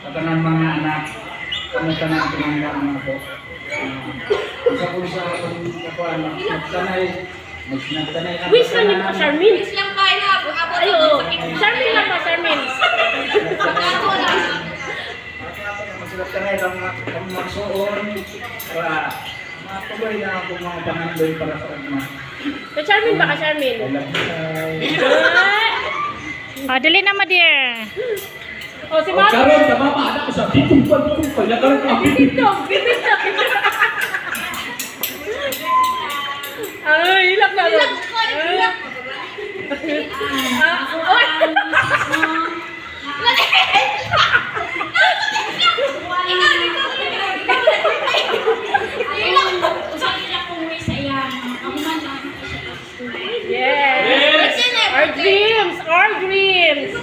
Katanan mga anak, kamusta na pinanggaan ako. Isa po sa kakuan, nagtanay ako. Wish lang niyo po, Charmin. Wish lang kayo na. Ay, oo. Charmin lang po, Charmin. Nagtanay lang magsuon para matuloy na ako mga pangandoy para sa kanya. So, Charmin ba ka, Charmin? Dali na, ma dear. O, si Mami. Karon ka mama, anak ko sa ditumpal niya karon ka. Bibintog. Ay, hilak na. Hilak ko, hilak. Oy! Yes! Our dreams! Our dreams!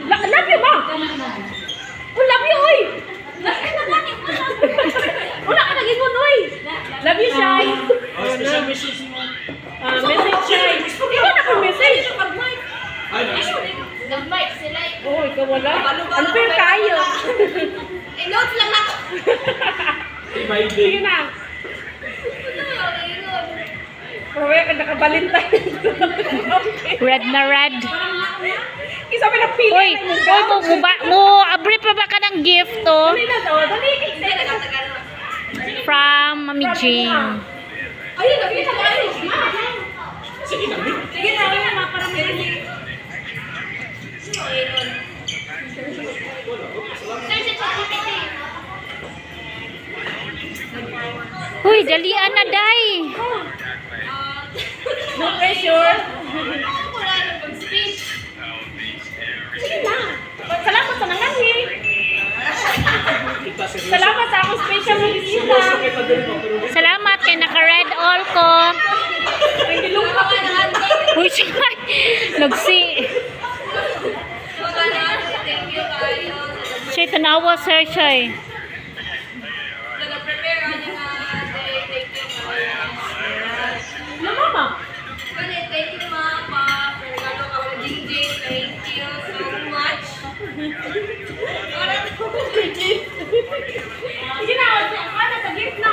Love you, ma! Oh, love you, oy! Wala ka naging mo, oy! Love you, Shai! Special message mo. Message, Shai! Ikaw na kung message! Nag-mic sila. Oh, ikaw wala? Unfair kayo! I-note lang ako. Sige na! Pawaya ka nakabalintay. Red na red. Isa pa napili. Uy, abri pa ba ka ng gift to? Dali na daw. Dali. From Mami Jane. Ayun, nakita ko ayun. Sige na. Wala na. Para may Uy, dalian na, day. no pressure. Wala nang pag-speech. Sige na. Salamat sa nangahi. Salamat sa akong special na bisita. Salamat kay naka-red all ko. May dilungka ka na ate. Uy, siya. Nagsi. Baka na ate, thank you kayo. Siya tanawa, sir, siya eh. Nag-prepare ka niya na ate, thank you kayo. Na mama. Kani, thank you mama. Regalo ka mo, Jingjing. Thank you so much. Sige na. Ano sa gift na?